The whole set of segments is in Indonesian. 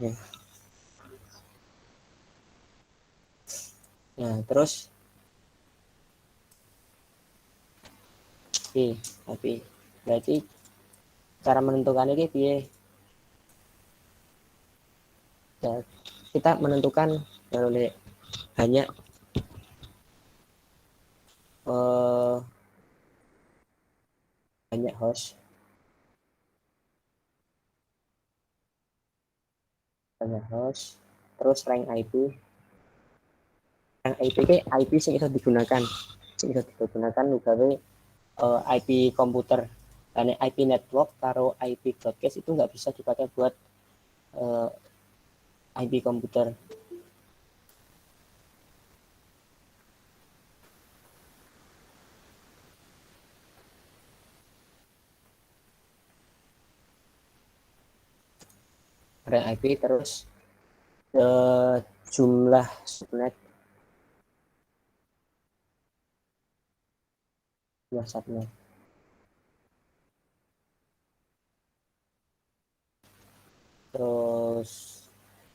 Ya. Nah, terus tapi berarti cara menentukan ini piye? Ya, kita menentukan hanya eh, hanya host, terus rank IP ke IP sing bisa digunakan, gawe IP komputer. Karena IP network karo IP broadcast itu nggak bisa dipakai buat eh, IP komputer. Rank IP terus jumlah subnet, jumlah subnet. Terus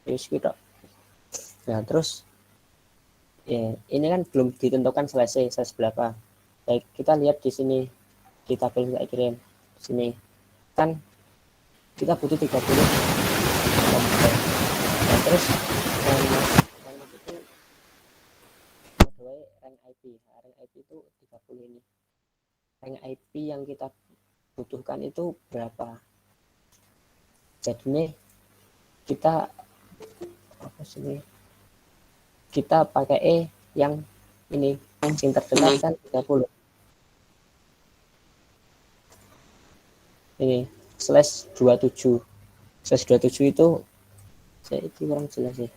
kita, nah terus ya ini kan belum ditentukan slash berapa. Baik, kita lihat di sini di tabel yang saya kirim sini kan kita butuh 30 komputer. Nah, terus rank itu rank IP. Nah, rank IP itu 30 ini. Rank IP yang kita butuhkan itu berapa? Jadi ini kita apa sih? Kita pakai yang ini yang terdekat kan 30. Ini /27. /27 itu saya itu kurang jelas ya.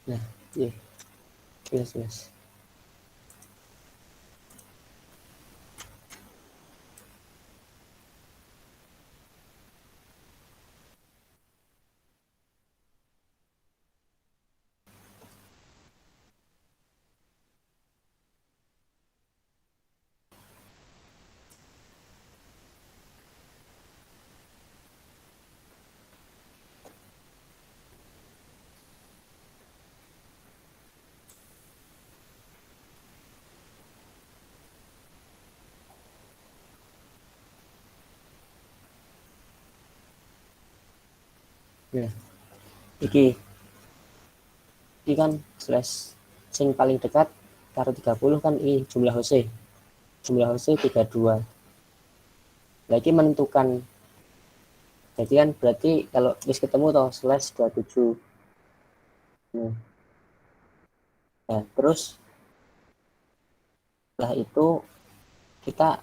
Nah, iya, jelas. Ya, iki kan slash sing paling dekat karo 30 kan ini jumlah hostnya 32. Lagi menentukan, jadi kan berarti kalau list ketemu toh /27. Nah, nah, terus setelah itu kita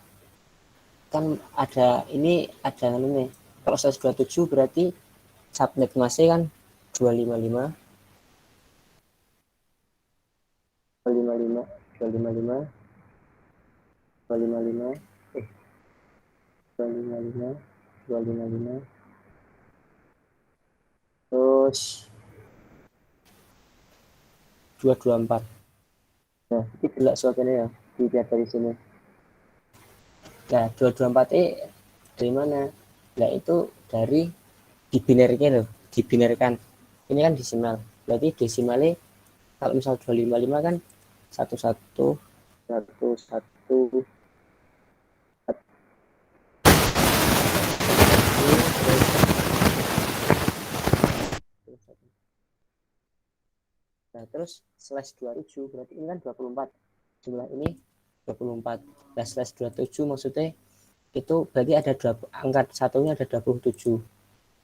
kan ada ini kalau /27 berarti subnet masih kan 255 255 255 255 255 255 terus 224. Nah, ini gelak suasananya ya dilihat dari sini. Nah, 224 dari mana? Nah, itu dari dibinarkan loh, dibinarkan. Ini kan desimal. Berarti desimalnya kalau misal 255 kan 11 11 nah, terus /27 berarti ini kan 24. Jumlah ini 24. Nah, /27 maksudnya itu berarti ada angka satunya ada 27.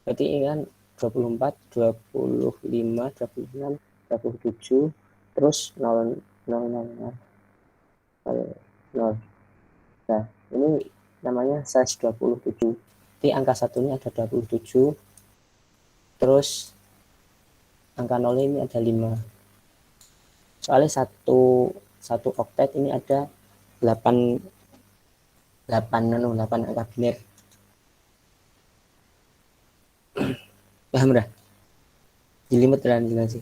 Berarti ini kan 24, 25, 26, 27, terus 0, 0, 0, 0, 0. Nah, ini namanya /27. Jadi angka satunya ada 27, terus angka 0 ini ada 5. Soalnya satu oktet ini ada 8 8 angka biner. Paham dah? Jelimet dan jelas sih.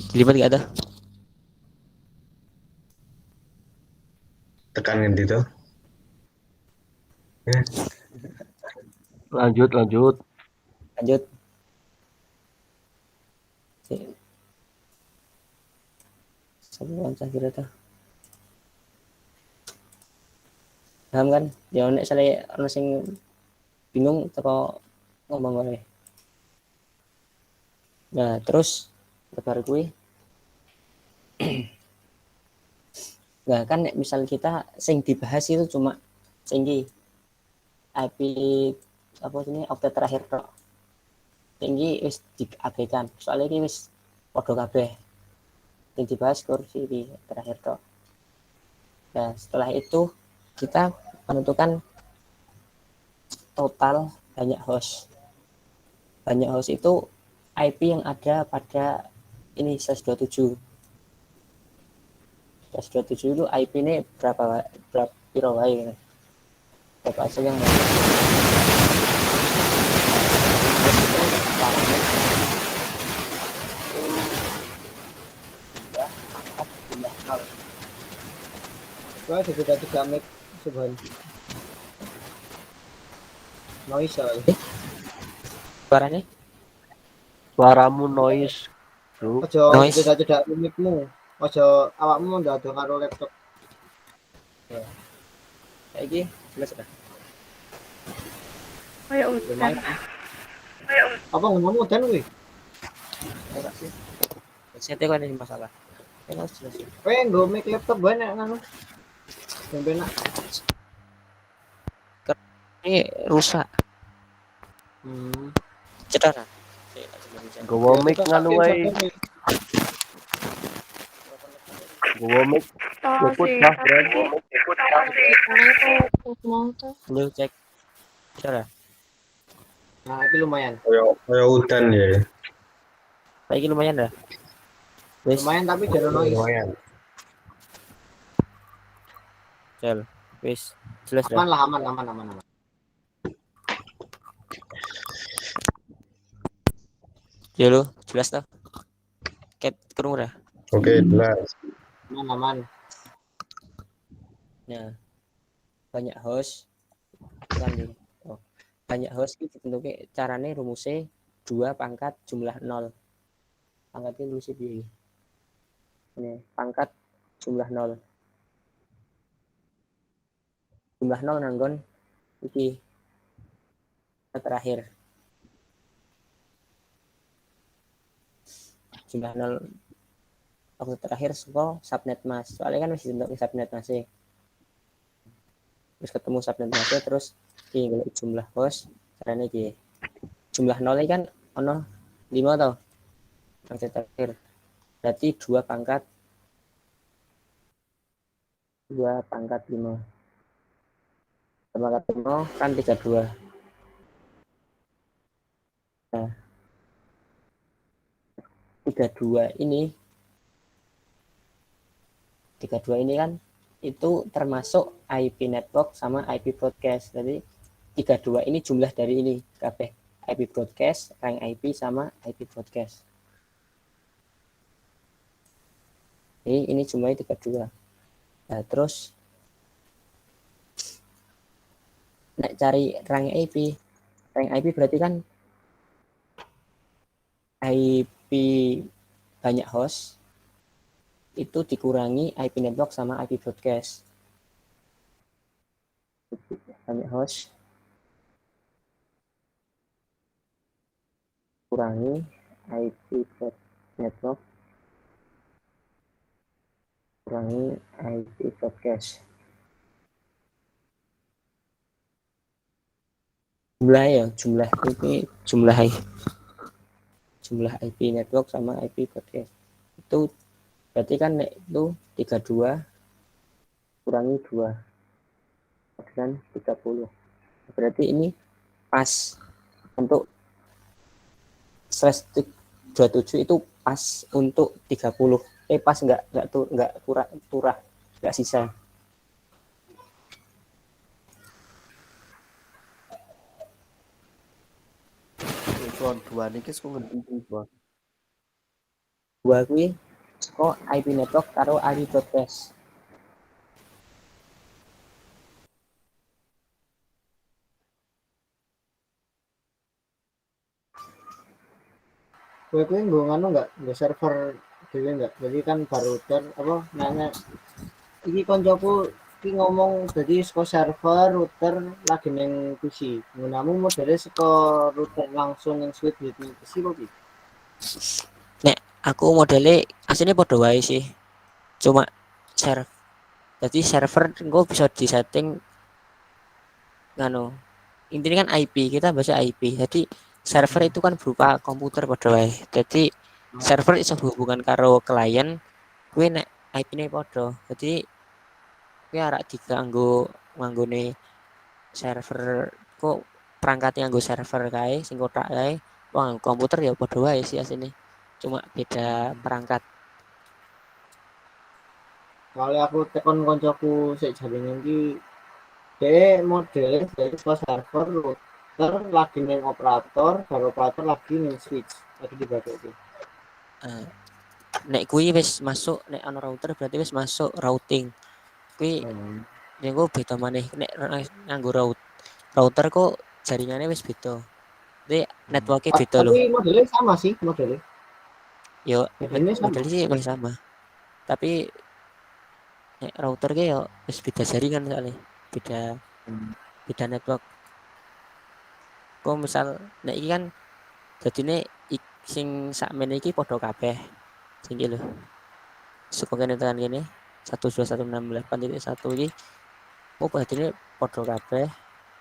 Jelimet gak ada? tekan ngendi to? Ya. Lanjut. Lanjut. Sebuah kira tuh. Paham kan? Ya nek sale ana sing bingung teko ngomong wae. Nah, terus baru kuwi nah kan nek misal kita sing dibahas itu cuma sing IP apa ini update terakhir tok. Tinggi wis diabaikan. Soalnya ini wis padha kabeh. Yang dibahas kursi di terakhir tok. Nah, setelah itu kita menentukan total banyak host. Banyak host itu IP yang ada pada ini 127. 127 itu IP ini berapa piro wae. Berapa aja yang Wah, juga mic Subhan. Noise soalnya. Suaranya? Suaramu noise, bro. Aja Noise. cedak-cedak micmu. Aja awakmu ndak ada karo laptop. Kayak gini, jelas dah. Kayak udah. Apa ngomongmu udan kuwi? Enggak sih. Setnya kan ini masalah. Jelas. Kowe nggo mic laptop banyak ngono. Ben penak. Ini rusak. Cedera. Gowo mic nganu wae. Gowo mic. Ikut dah, bro. Lu cek. Cedera. Nah, itu lumayan. Kayak udan ya. Lagi lumayan dah. Wis. Lumayan tapi jangan noise. Lumayan. Cel. Wis. Jelas dah. Aman. Ya lu, jelas dah. Ket kerung dah. Oke, jelas. Aman. Nah, banyak host kan nih. Oh, banyak host itu bentuknya caranya rumusnya 2 pangkat jumlah 0. Pangkatnya rumusnya piye? Ini pangkat jumlah 0. Jumlah 0 nanggon iki terakhir. Jumlah 0 waktu terakhir suka subnet mas. Soalnya kan masih bentuk subnet masih. Terus ketemu subnet masih terus tinggal jumlah host caranya iki. Jumlah 0 kan ono 5 tau. Yang terakhir. Berarti 2 pangkat 5. 2 pangkat 5 kan 32. Nah, 32 ini kan itu termasuk IP network sama IP broadcast. Jadi 32 ini jumlah dari ini kabeh. IP broadcast, rank IP sama IP broadcast. Jadi ini jumlahnya 32. Nah, terus nek cari rank IP berarti kan IP banyak host itu dikurangi IP network sama IP broadcast. Banyak host kurangi IP network kurangi IP broadcast. Jumlah IP network sama IP broadcast itu berarti kan itu 32 kurangi 2 dan 30. Berarti ini pas untuk slash 27 itu pas untuk 30. Pas enggak turah enggak sisa. Son, dua niki kok ngerti, Bang. Dua kuwi kok IP network karo IP broadcast. Kowe kuwi nggo nganu enggak? Nggo server dhewe enggak? Jadi kan router apa nanya iki koncoku iki ngomong jadi saka server router lagi ning PC. Gunamu modele saka router langsung ning switch ning PC kok piye? Nek aku modele aslinya padha wae sih. Cuma server. Jadi server engko bisa disetting nganu. Intinya kan IP, kita bahasa IP. Jadi server itu kan berupa komputer padha wae. Jadi server iso hubungan karo klien, kuwi nek IP-ne padha. Jadi kuwi arek diganggo nganggone server kok perangkatnya nganggo server kae sing kotak kae. Wah, komputer ya padha wae sih asline. Cuma beda perangkat. Kali aku tekon koncoku sik jaringan iki dhek modele dari saka server router lagi ning operator, karo operator lagi ning switch. Lagi dibagi. Uh, nek kuwi wis masuk nek ana router berarti wis masuk routing. Kuwi nego beda maneh nek nganggo router kok jaringannya wis beda. Jadi networknya beda loh. Tapi modelnya sama sih modelnya. Yo Modelnya sama. modelnya sih masih sama. Tapi nek router ke yo wis beda jaringan soalnya. Beda beda network. Kok misal nek iki kan jadine sing sakmene iki padha kabeh. Sing iki lho. Suka kene tekan kene 121.6.8.1 iki. Oh berarti padha kabeh.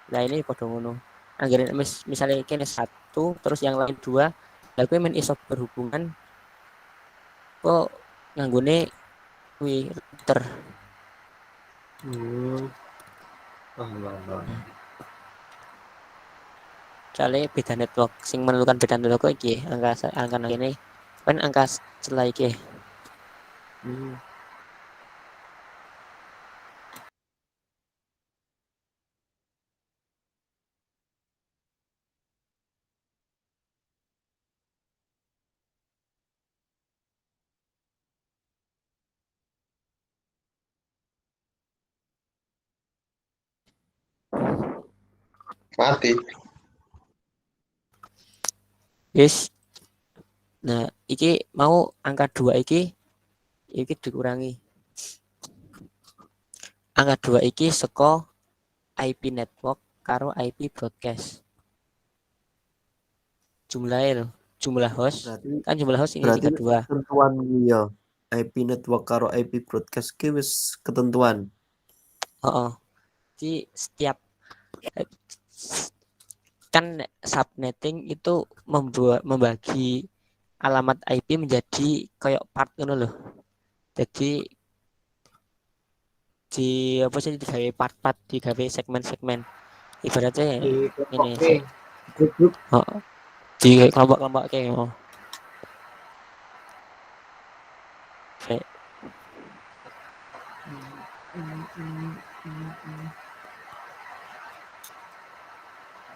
Lah ini padha ngono. Anggere misalnya kene 1 terus yang lain 2, lah kuwi men iso berhubungan kok nganggone kuwi router. Soalnya beda network sing menentukan beda network kok iki angka ini kan angka setelah iki. Mati. Yes. Nah, iki mau angka 2 iki dikurangi. Angka 2 iki saka IP network karo IP broadcast. Jumlahnya loh, jumlah host. Berarti Kan jumlah host ini berarti kedua. ketentuan ya. IP network karo IP broadcast ki wis ketentuan. Oh. Jadi setiap kan subnetting itu membagi alamat IP menjadi kayak part ngono loh. Jadi di apa sih digawe part-part, digawe segmen-segmen. Ibaratnya ini sih. Grup-grup. Oh, di kelompok-kelompok kayak oh. Kayak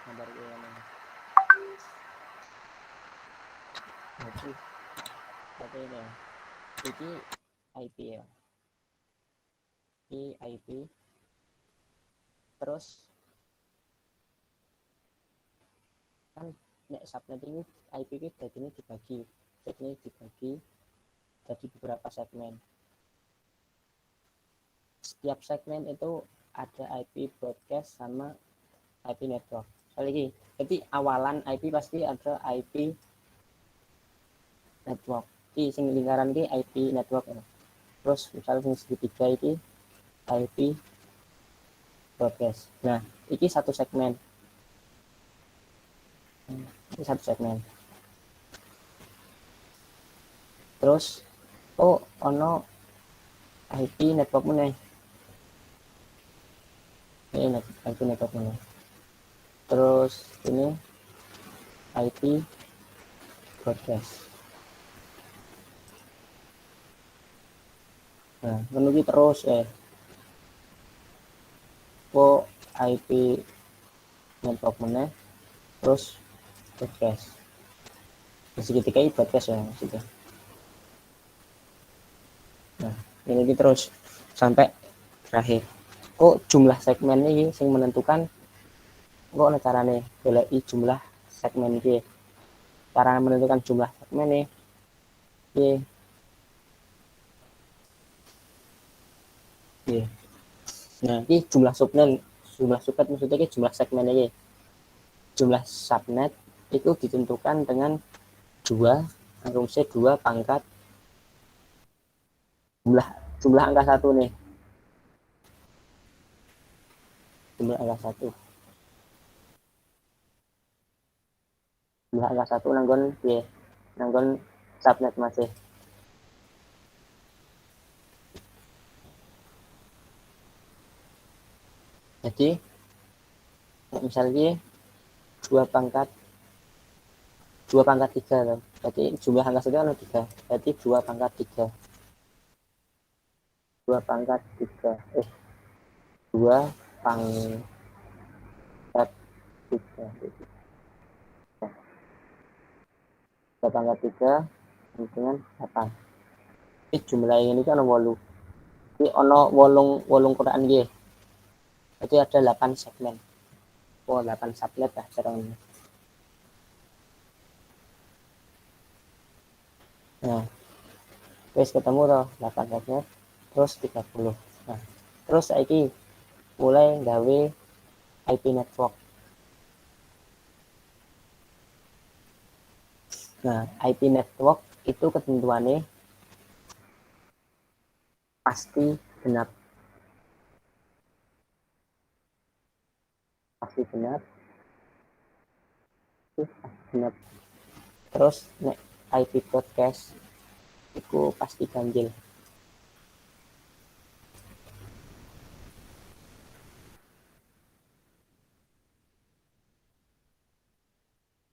gambar ini. Tapi ini IP ya. IP terus kan nek subnet ini IP ini jadinya dibagi jadi beberapa segmen. Setiap segmen itu ada IP broadcast sama IP network. Lagi jadi awalan IP pasti ada IP network. Di sing lingkaran ini IP network ya. Terus misalnya sing segitiga ini IP broadcast. Nah, ini satu segmen. Ini satu segmen. Terus ono IP network meneh. Ini IP network meneh. Terus ini IP broadcast. Nah, menunggu terus IP network meneh terus broadcast. Segitiga ini broadcast ya maksudnya. Nah, ini terus sampai terakhir. Kok jumlah segmen ini yang menentukan kok carane goleki jumlah segmen iki. cara menentukan jumlah segmen nih. Oke. Oke. Nah, ini jumlah subnet maksudnya ini jumlah segmen ini. Jumlah subnet itu ditentukan dengan 2 rumusnya 2 pangkat jumlah angka 1 nih. Jumlah angka 1. Jumlah angka 1 nanggon subnet masih. Jadi misalnya 2 pangkat 3 kan. Berarti jumlah angka 1 kan 3. Berarti 2 pangkat 3. 2 pangkat 3. 2 pangkat 3. 2 pangkat 3 dengan 8. Ini jumlah yang ini kan ono 8. Ini ono 8 Quran nggih. Jadi ada 8 segmen. 8 subnet lah cara ini. Nah, wis ketemu toh 8 segmen terus 30. Nah, terus saiki mulai gawe IP network. Nah, IP network itu ketentuannya pasti genap. Pasti genap. Terus nek IP broadcast itu pasti ganjil.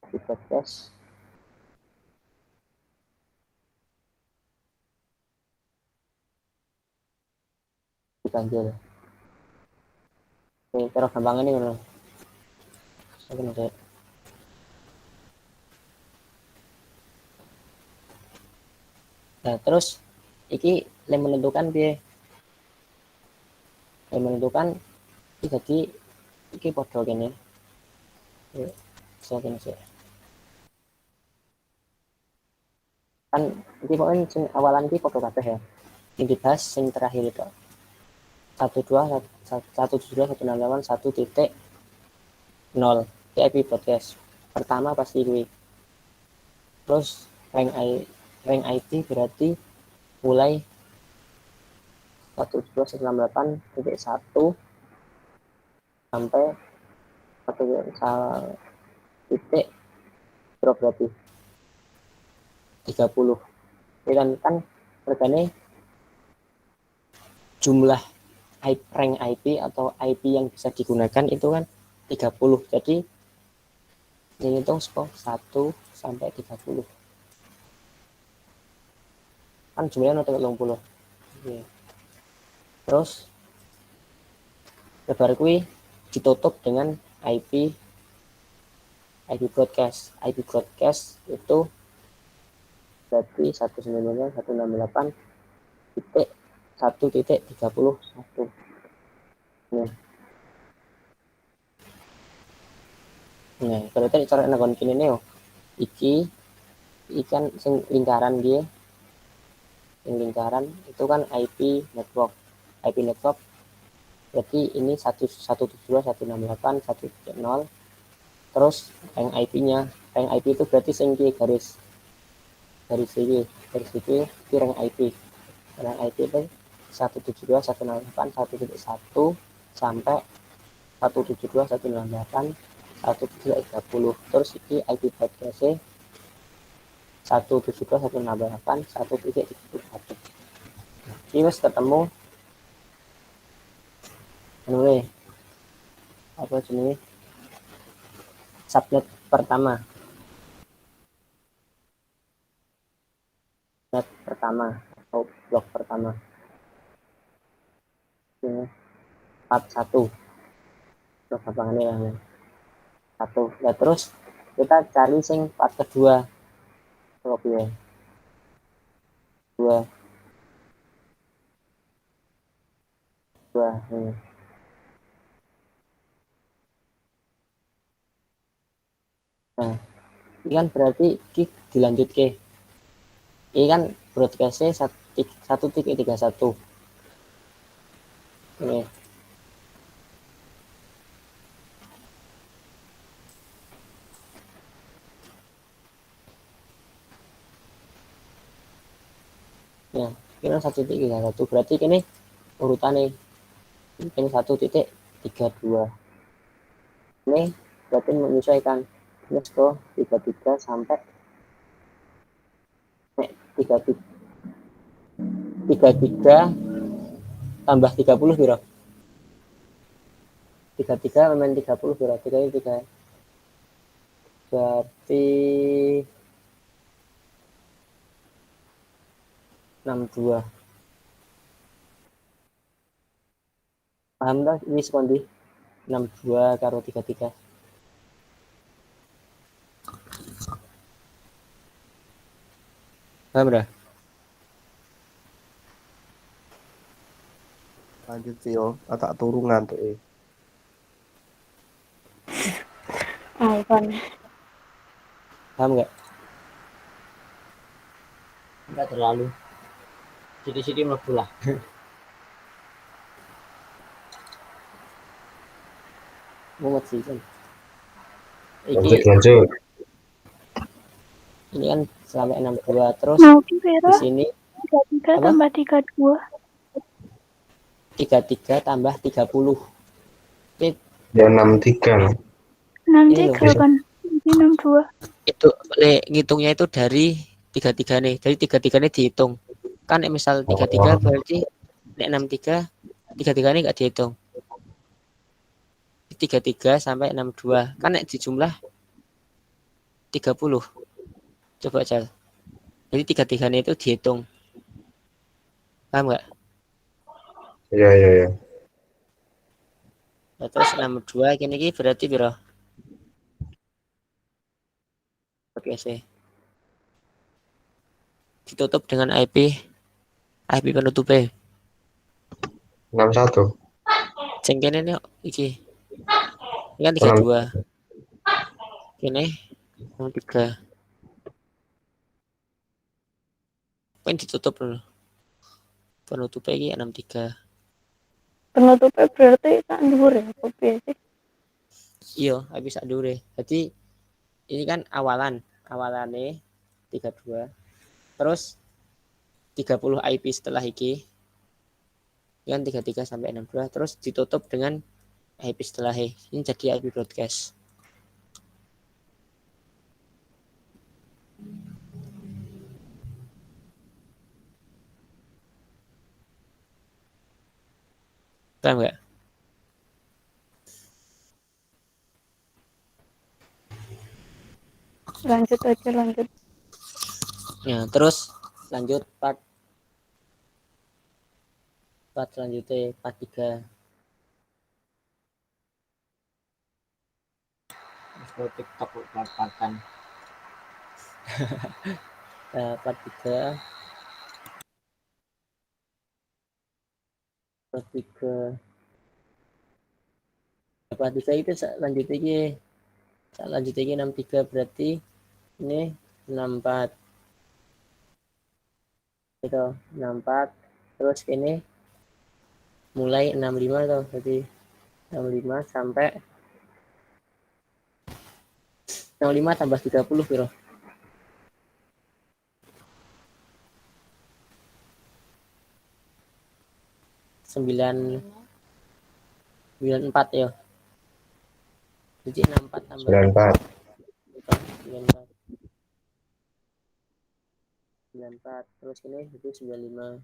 IP broadcast ganjil. Oke, terus gampang ini loh. Nah, terus iki yang menentukan piye? Yang menentukan jadi iki podo kene. So kene sih. Kan iki pokoke sing awalan iki podo kabeh ya. Yang dibahas sing terakhir itu 1.2.168.1.0 IP podcast. Pertama pasti gue. Terus rank IP berarti mulai 1.2.168.1 sampai 1 titik berarti 30. Kan regane jumlah rank IP atau IP yang bisa digunakan itu kan 30. Jadi ini hitung skor 1 sampai 30. Kan jumlahnya 30. Oke. Terus lebar kui ditutup dengan IP broadcast. IP broadcast itu berarti 192.168 titik 1.31. Nah, berarti cara nagon kini nih, iki ikan sing lingkaran dia, yang lingkaran itu kan IP network. IP network berarti ini 172.168.1.0. Terus rank IP-nya, rank IP itu berarti sing garis ini rank IP. Rank IP itu 172.168.1.1 sampai 172.168.1.30. Terus ini IP broadcast 172.168.1.31. Ini wis ketemu anyway apa jenis subnet pertama. Subnet pertama atau blok pertama. Ini part 1. Terus gampangane ya. 1. Ya terus kita cari sing part kedua. Coba ya. 2. Ini. Nah, Ini kan berarti ki dilanjut ke. Ini kan broadcastnya 1.31. Ini. Ya, kira 1.31 berarti ini urutannya ini 1.32. Ini berarti menyesuaikan ini ke 33 sampai 33 tambah 30 biro. 33 main 30 biro. 3 berarti 62. Paham tak ini sekondi 62 karo 33. Paham dah? Lanjut sih yo, tak turu ngantuk. Kan. Paham nggak? Enggak terlalu. Sidi-sidi mlebu lah. Mumet sih kan. Lanjut. Ini kan sampai 62 terus Mau di Vera sini 33 apa? tambah 32. 33 tambah 30. Ya 63. 63 kan. Jadi 62. Itu ngitungnya itu dari 33 nih. Jadi 33 ini dihitung. Kan misal 33 berarti 63 33 ini enggak dihitung. 33 sampai 62 kan dijumlah 30. Coba aja. Jadi 33 ini itu dihitung. Paham enggak? Iya. Nah, terus 62 gini berarti biro. Oke sih. Ditutup dengan IP penutupnya. 61. Cengkene nih iki. Ini kan 32. Ini 63. Kan ditutup dulu. Penutupnya iki 63. Penutupnya berarti tak dhuwur ya, apa piye sih? Iya, habis sak dure. Jadi ini kan awalannya 32. Terus 30 IP setelah iki. Ini kan 33 sampai 62 terus ditutup dengan IP setelah ini jadi IP broadcast. Paham nggak? Lanjut aja lanjut. Ya, terus lanjut part selanjutnya part 3. Terus TikTok part-partan. Part 3 part 3 part 3 itu selanjutnya 63 berarti ini 64 itu 64 terus ini mulai 65 tuh jadi 65 sampai 65 tambah 30 bro. 94 ya. Jadi 64 tambah 94. 94 94 terus ini itu 95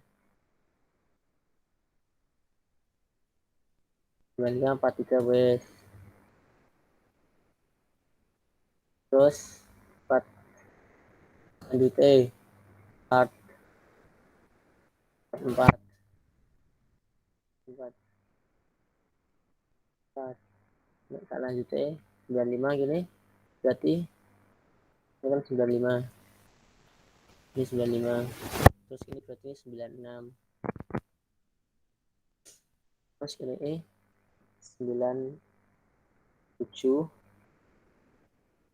43 wes terus part lanjutnya part 4 tak lanjutnya 95 gini berarti ini kan 95 ini 95 terus ini berarti 96 terus ini 97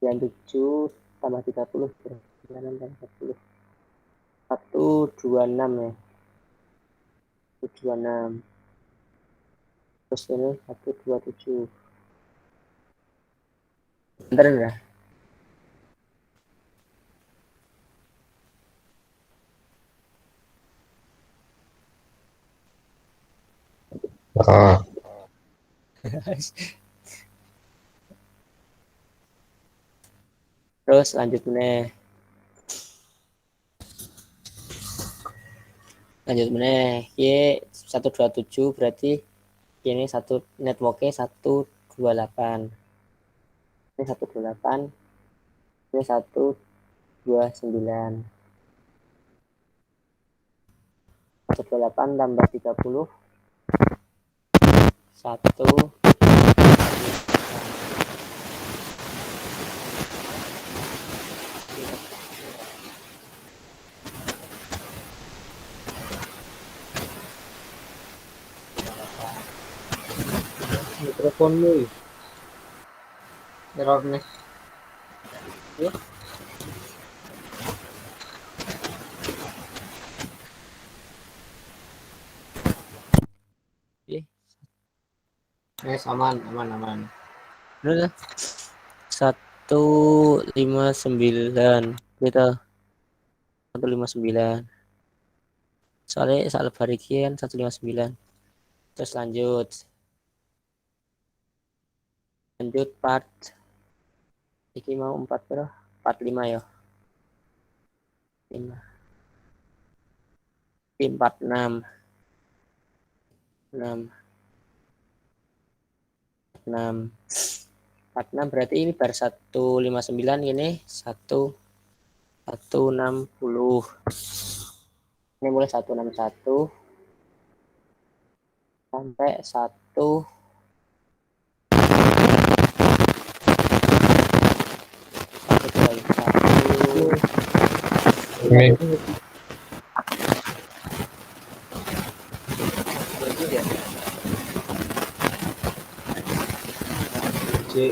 97 tambah 30 berarti 96 tambah 40 126 ya, 126. Terus ini 127. Bentar ya. Ah, Terus lanjut meneh. Ye 127 berarti ini satu networknya 128. Ini 128. Ini 129. 128 tambah 30 1 Mikrofonmu error nih. Ye, Aman. bener 159 gitu. 159. Soalnya saat barikian 159. Terus lanjut part iki mau 4 berapa? 45 ya. 5. 46. 6. 6. 46 berarti ini bar 159 ini 160. Ini mulai 161 sampai 1 ini C.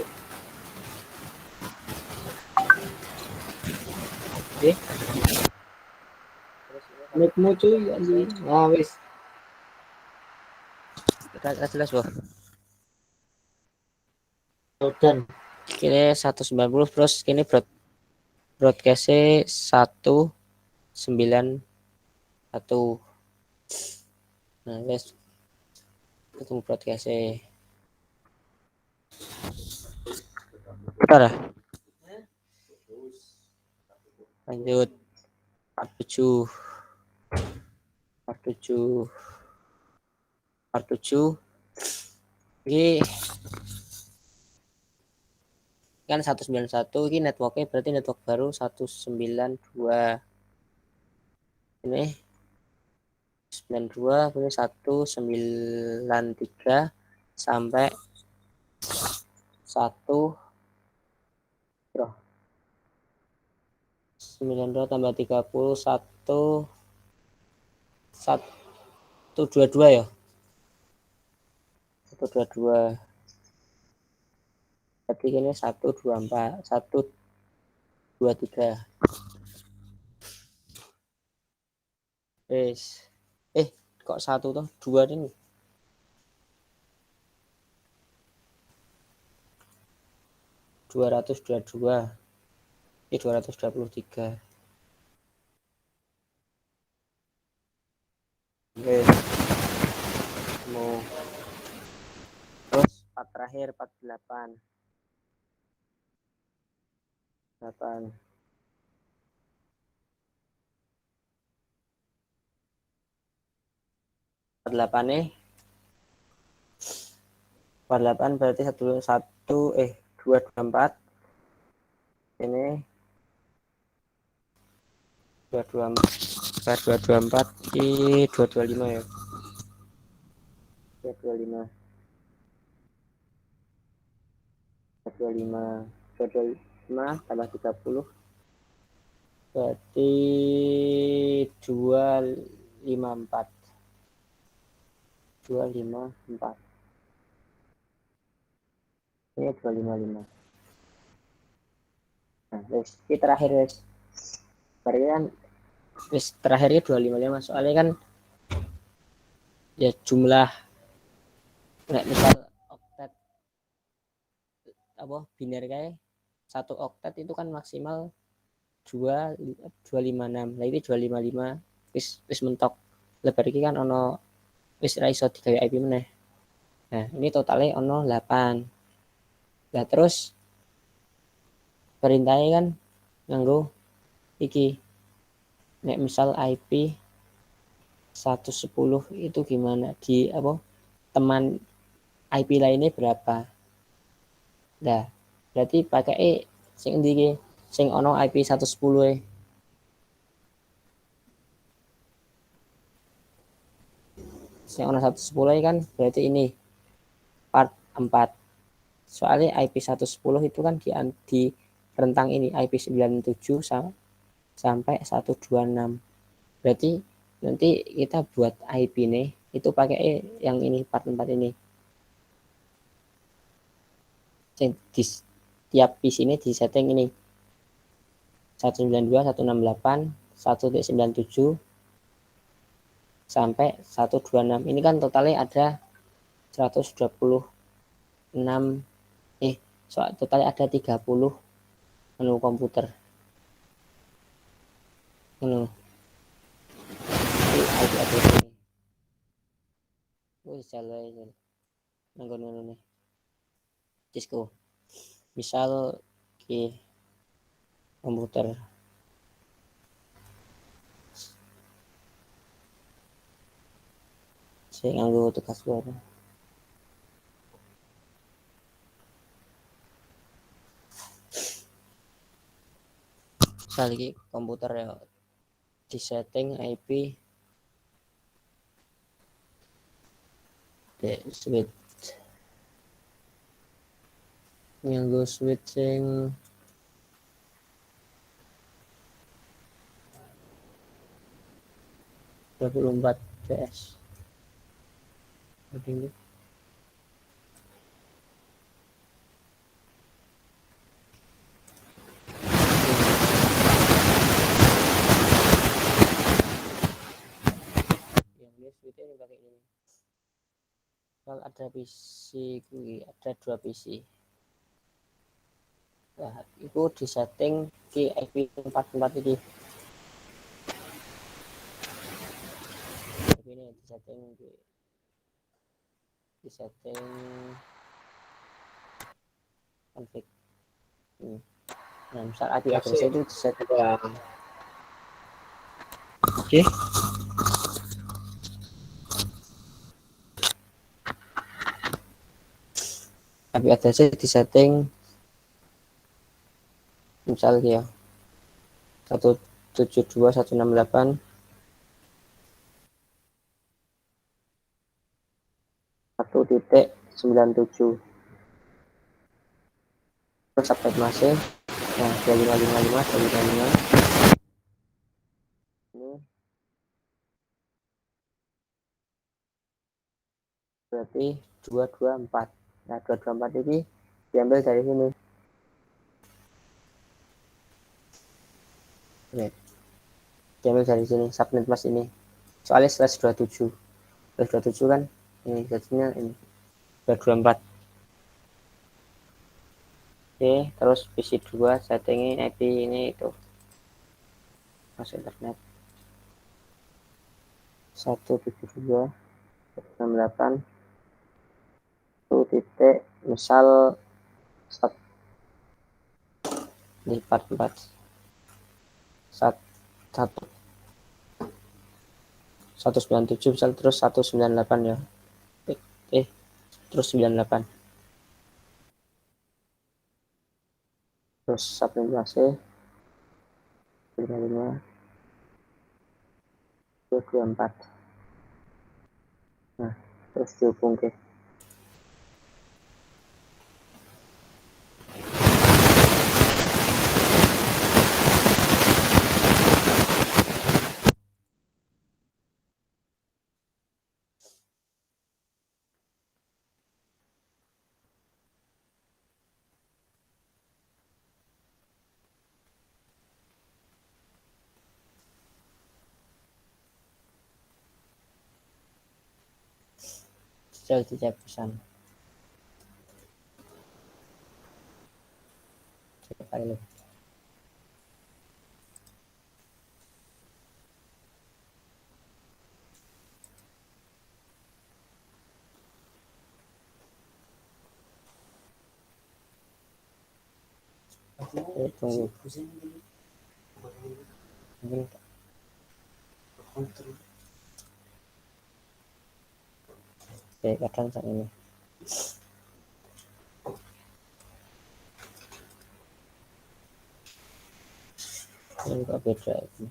Mikmu cuy anjing. Nah, wis. jelas boh. Udan. Kini 190 terus kini broadcastnya 191. Nah, guys, ketemu broadcastnya. Bentar ya. Lanjut part 7. Ini kan 191 ini networknya berarti network baru 192. Ini 92 punya 193 sampai 92 tambah 30 122 ya. 122. Berarti ini 124 123. Kok 1 tuh 2 ini. 222. Ini 223. Mau terus part terakhir 48. 8. 48 nih. 48 berarti 224. Ini 224 ini 225 ya. 225 tambah 30 berarti 254. Ini 255. Nah, wis iki terakhir wis. Berarti kan wis terakhirnya 255 soalnya kan ya jumlah nek misal oktet apa biner kayak satu oktet itu kan maksimal 256. Lah iki 255 wis mentok. Lebar iki kan ono wis ra iso digawe IP meneh. Nah, ini totalnya ono 8. Lah terus perintahnya kan nganggo iki. Nek misal IP 110 itu gimana di apa teman IP lainnya berapa? Nah, berarti pakai sing endi iki? Sing ono IP 110 e. Sing ono 110 kan berarti ini part 4. Soalnya IP 110 itu kan di rentang ini IP 97 sampai 126. Berarti nanti kita buat IP nih itu pakai yang ini part 4 ini. Di tiap PC ini di setting ini 192, 168, 1.97 sampai 126. Ini kan totalnya ada 126 totalnya ada 30 menu komputer. Menu IP address ini. Wis jalan ini. Nanggon nih. Cisco. Misal ki komputer saya nganggo tugas luar. Misal iki komputer ya di setting IP switch nganggo switching 24 PS. Ini yang dia switchnya pakai ini. Kalau ada PC gue ada 2 PC. Nah, itu disetting di IP 44 ini. Ini disetting config. Nah, misal IP address itu disetting. Oke. IP address disetting misal ya 172.168 1.97. Terus subnet masih nah 2555 ini berarti 224. Nah 224 ini diambil dari sini. Oke. Diambil dari sini subnet mas ini soalnya /27 /27 kan ini jadinya ini 224. Oke, terus PC 2 settingnya IP ini itu masuk internet 172.168 titik misal di part 4 1 197 misal terus 198 ya terus 98 terus 1 55 224. Nah terus dihubung ke Berhasil dicepesan. File. Tunggu. Mungkin kadang saat ini. Ini kok beda ini.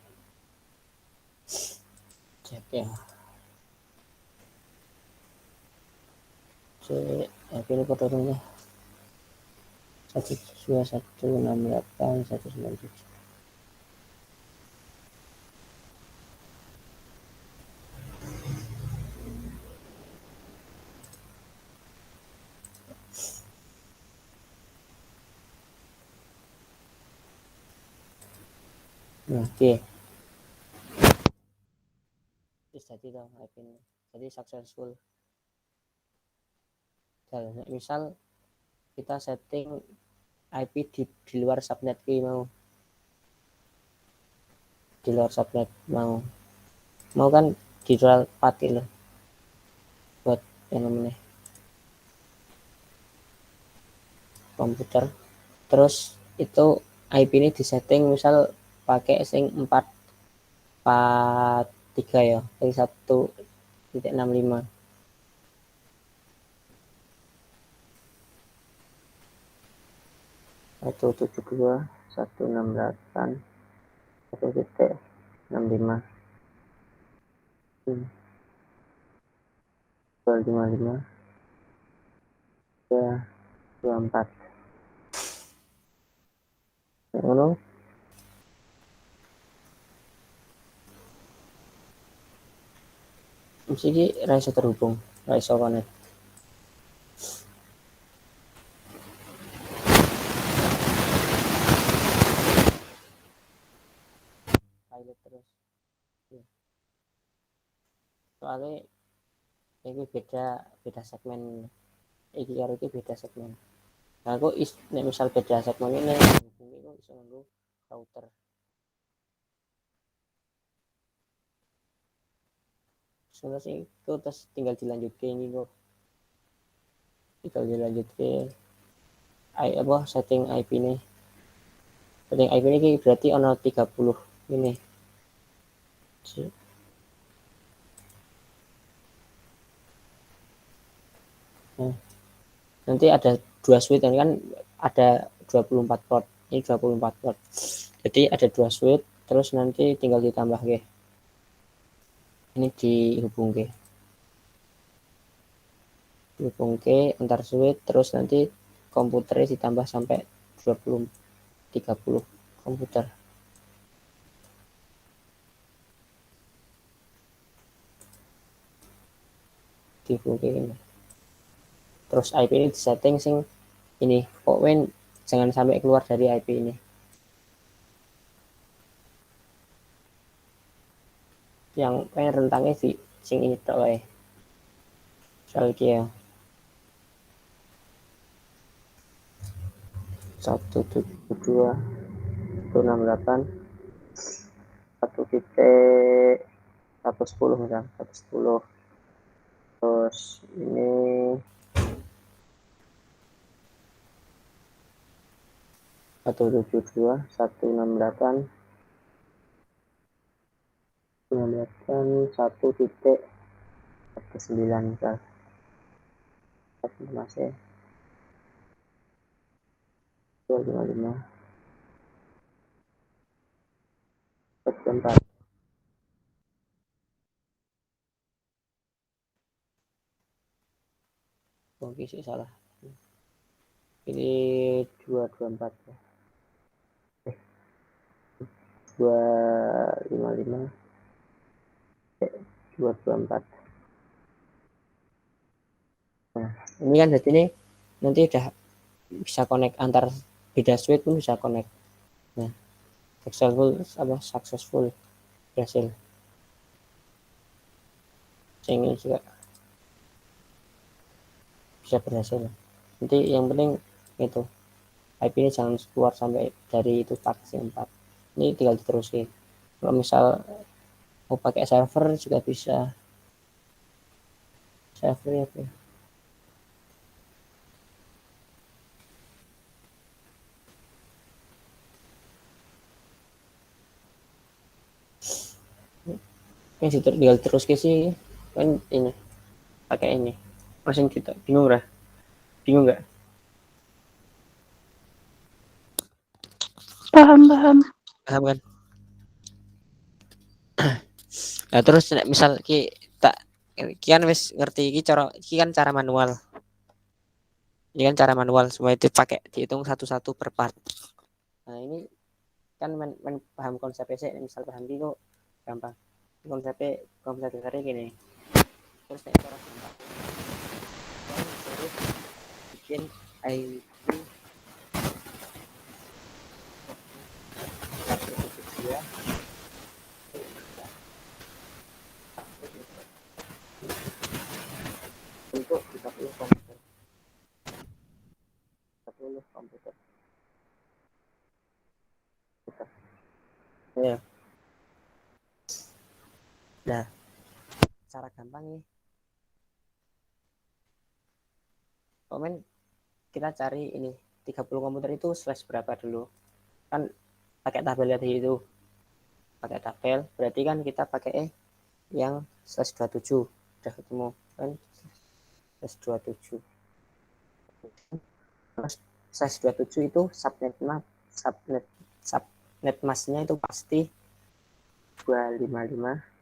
Cek ya. Cek, ini fotonya. 12168 197. Nah, oke. Jadi dong ini. Jadi successful. Dan misal kita setting IP di luar subnet mau. Di luar subnet mau kan di dual path loh. Buat yang namanya komputer. Terus itu IP ini disetting misal pakai sing 443 ya, dari 1.65. Satu 72 168 1.65 255 324 ngono. Mesti raiso terhubung, raiso connect. Pilot terus. Soalnya ini beda segmen. Iki karo iki beda segmen. Nah, aku misal beda segmen ini hubungi kok iso nganggo router. Soalnya sih itu terus tinggal dilanjutkan ini kok. Tinggal dilanjutkan setting IP ini. Setting IP ini berarti ono 30 ini. Nah, nanti ada dua switch kan ada 24 port. Ini 24 port. Jadi ada dua switch terus nanti tinggal ditambah ke. Ini dihubung ke antar switch terus nanti komputernya ditambah sampai 30 komputer. Dihubung ini. Terus IP ini disetting sing ini pokoknya jangan sampai keluar dari IP ini. Yang rentangnya sing ini tok wae. Soal iki ya. 172 168 1.110 misal 110. Terus ini 172 168 1.9 misal. Masih 255 4. Oke sih salah. Ini 224 ya. 255 224. Nah, ini kan jadi ini nanti udah bisa connect antar beda switch pun bisa connect. Nah, successful berhasil. Ini juga bisa berhasil. Nanti yang penting itu IP-nya jangan keluar sampai dari itu taksi 4. Ini tinggal diterusin. Kalau misal mau pakai server juga bisa. Servernya apa ya? Yang situ tinggal terus ke sih kan ini pakai ini. Masing kita bingung lah. Bingung nggak? Paham. Paham kan? Nah, terus misal ki tak ki kan wis ngerti ki kan cara manual. Ini kan cara manual, semua itu pakai dihitung satu-satu per part. Nah, ini kan paham konsepnya sih, misal paham ini kok gampang. Konsepnya konsep dasarnya gini. Terus cara gampang. Terus bikin IP ya. Untuk 30 komputer. 30 komputer. Ya. Nah, cara gampang nih. Komen kita cari ini 30 komputer itu slash berapa dulu. Kan pakai tabel tadi itu. Pakai tabel, berarti kan kita pakai yang slash 27. Udah ketemu kan slash 27. Terus slash 27 itu subnet masknya itu pasti 255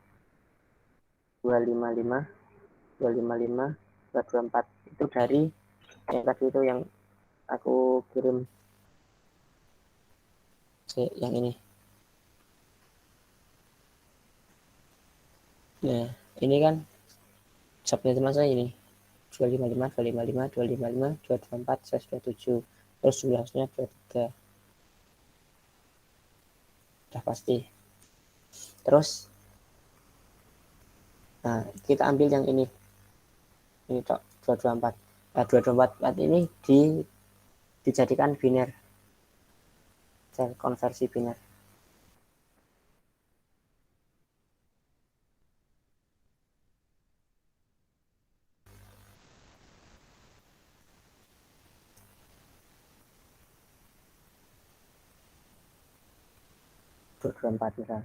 255 255 224 itu dari yang tadi itu yang aku kirim yang ini. Nah, ini kan subnet masa ini 255 255 255 224 227 terus jumlahnya 23 udah pasti. Terus nah kita ambil yang ini tok 224. Nah 224 ini dijadikan biner, konversi biner. Dua dua empat misal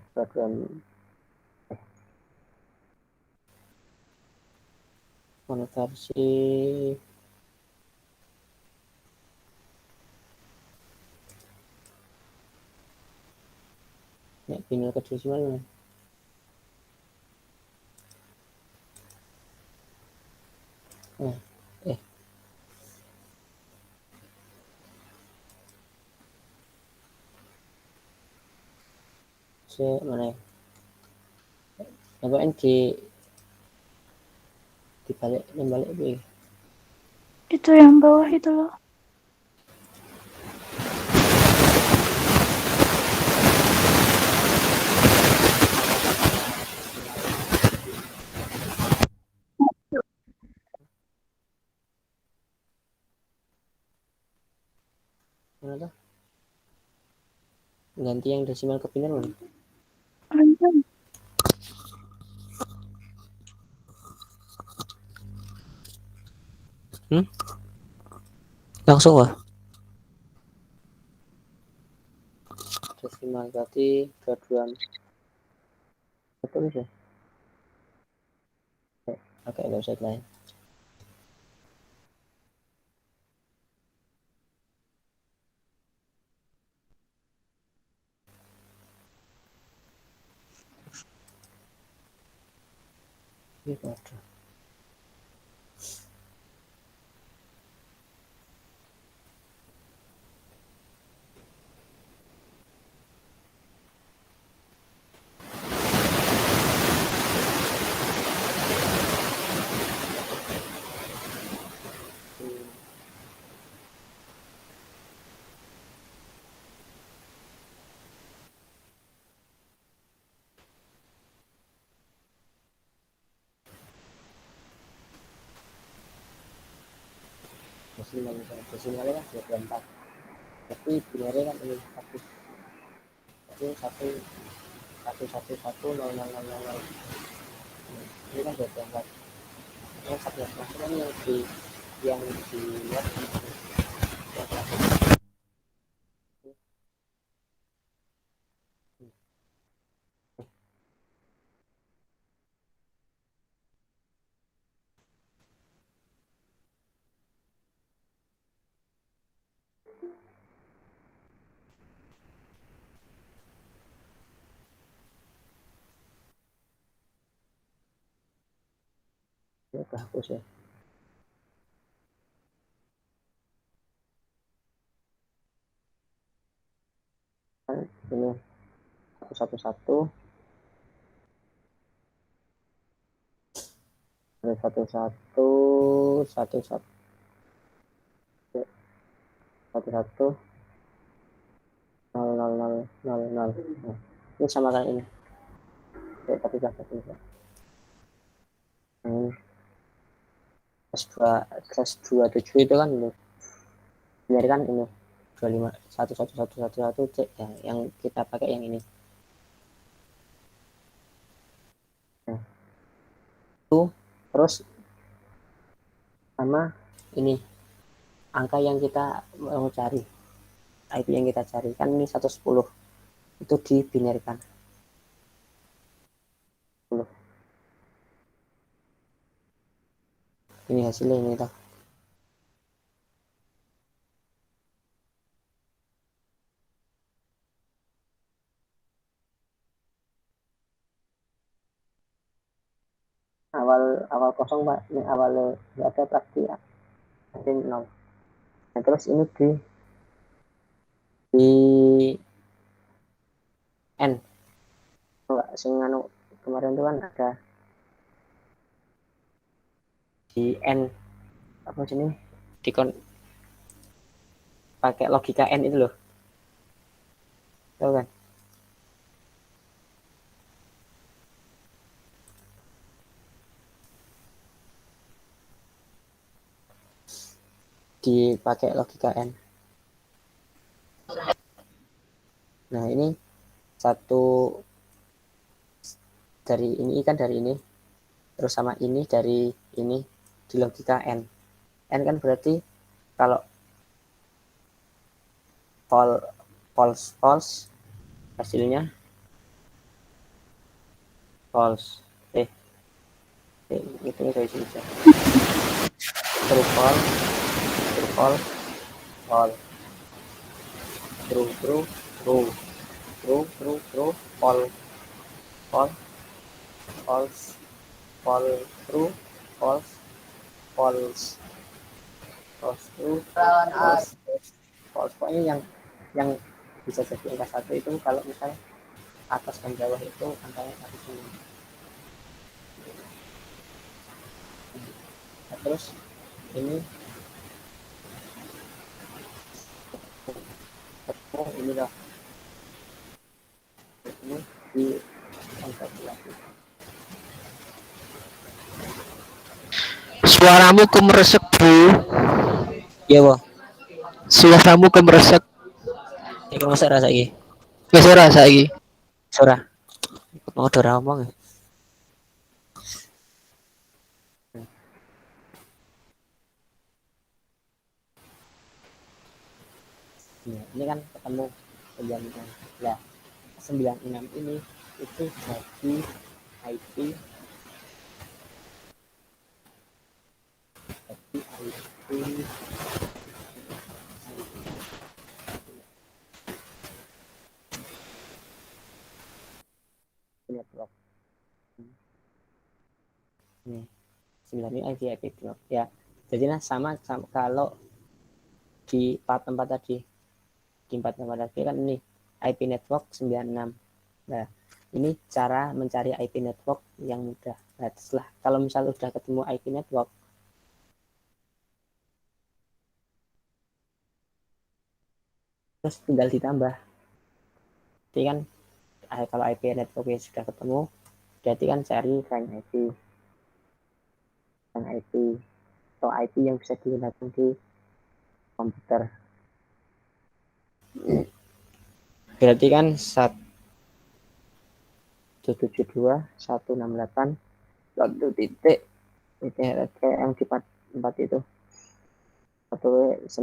konversi ya biner ke desimal. Nah, mana ya? Coba dibalik gue. Itu yang bawah itu loh. Mana tuh? Ganti yang desimal ke biner mana? Langsung wah. Desimal berarti 22 betul ya. Pakai website lain. Gitu. desimalnya kan 24, tapi binarnya kan ini satu satu nol nol nol nol, ini kan 24. Yang 11 kan yang di luar kan yang kelas ini kehapus ya. Kan ini satu satu satu satu satu satu satu satu nol nol nol nol nol. Nah, ini sama kan ini. Tapi satu kelas 27 itu kan ini benar kan ini 25 11111 cek ya, yang kita pakai yang ini. Nah, itu terus sama ini angka yang kita mau cari, IP yang kita cari kan ini 110, itu dibinarkan 10. Ini hasilnya ini toh. awal kosong Pak, ini awal nggak ada pasti ya, nanti nol. Nah terus ini di n enggak sing anu kemarin itu kan ada di n apa sini dikon pakai logika n itu loh, tahu kan? Dipakai logika n. Nah ini satu dari ini kan dari ini, terus sama ini dari ini di logika n. N kan berarti kalau false hasilnya false. Itu dari sini saja. True false false true false true false. Pokoknya yang bisa jadi angka satu itu kalau misalnya atas dan bawah itu angkanya satu semua. Nah, terus ini ini loh, ini di angka lagi. Suaramu kemeresek, Bro. Iya, Boh. Suaramu kemeresek. Iki masa rasa iki. Wis ora saiki. Ora. Mau ora ngomong ya. Ya, ini kan ketemu 96. Lah, 96 ini itu jadi IP network. Ini 9 ini IP network ya. Jadi sama kalau di part tempat tadi, di 4 tempat tadi kan ini IP network 96. Nah, ini cara mencari IP network yang mudah. Nah, setelah kalau misalnya udah ketemu IP network, terus tinggal ditambah. Jadi kan kalau IP network sudah ketemu, berarti kan cari rank IP atau IP yang bisa digunakan di komputer. Berarti kan 172.168.1 yang di part 4 itu 197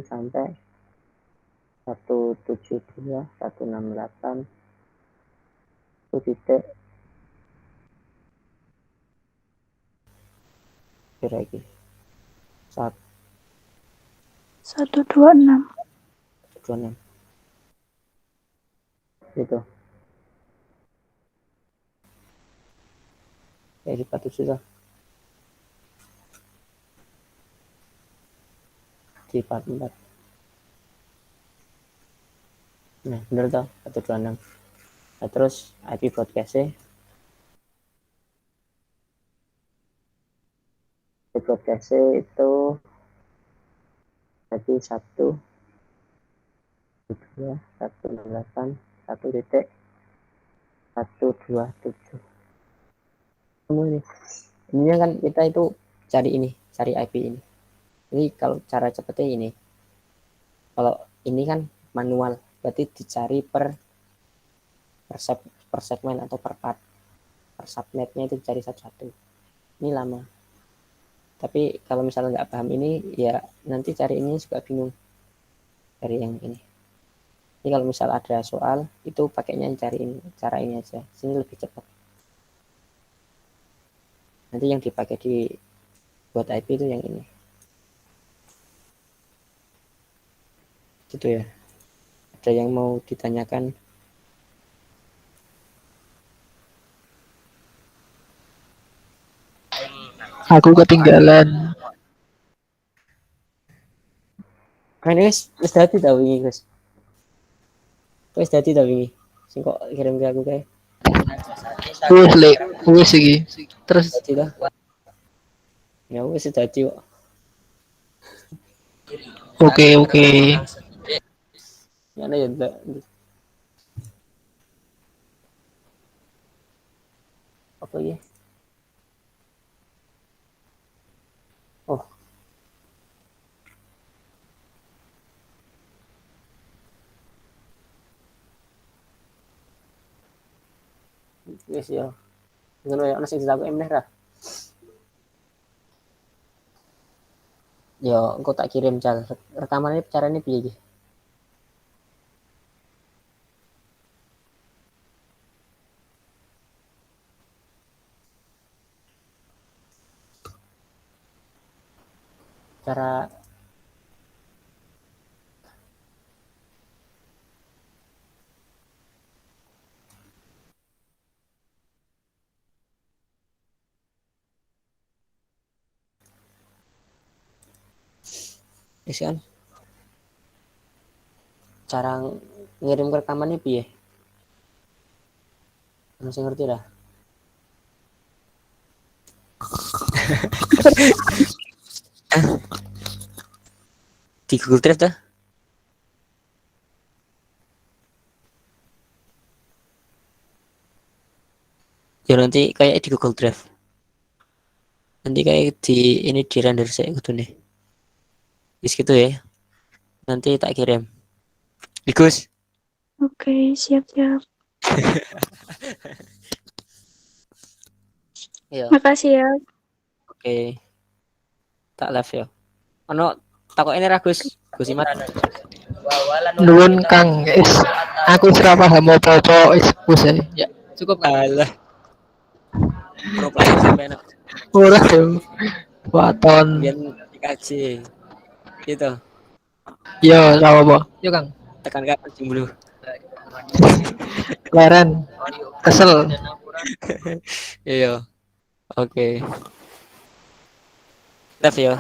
sampai 172.168 itu titik kira lagi 126. 126 itu ya di 47 lah di part 4. Nah bener tuh 126. Nah, terus IP broadcastnya itu jadi 1.2.168.1.127. Ini kan kita itu cari IP ini. Ini kalau cara cepetnya ini. Kalau ini kan manual, berarti dicari per segmen atau per part. Per subnetnya itu dicari satu-satu. Ini lama. Tapi kalau misalnya nggak paham ini, ya nanti cari ini juga bingung. Cari yang ini. Ini kalau misal ada soal, itu pakainya cari cara ini aja. Sini lebih cepat. Nanti yang dipakai di buat IP itu yang ini. Gitu ya. Ada yang mau ditanyakan? Aku ketinggalan. Kan wis dadi ta wingi, Gus. Wis dadi ta wingi. Sing kok kirim ke aku kae. Wis iki. Terus Dadi ta. Ya wis dadi kok. oke. Ya ya ndak. Apa ya? Oh. Wis ya. Ngono ya ana sing dilakuke meneh ra. Yo, engko tak kirim cal. Rekamannya caranya piye iki? Cara wis kan cara ngirim ke rekamannya piye? Masih ngerti dah. Di Google Drive dah. Ya nanti kayak di Google Drive. Nanti kayak ini di render saya gitu nih. Is gitu ya. Nanti tak kirim. Gus. Oke, siap-siap. Iya. Makasih ya. Oke. Tak live ya. Ono takok ini ra Gus. Gus Imat. Nuwun Kang, guys. Aku ora paham apa-apa wis ya. Cukup kalah. Pro player sampai enak. Ora yo. Waton. Biar dikaji. Gitu. Yo, ora apa. Yo Kang. Tekan kapan dulu. Leren. Kesel. Iya. Oke. Live ya.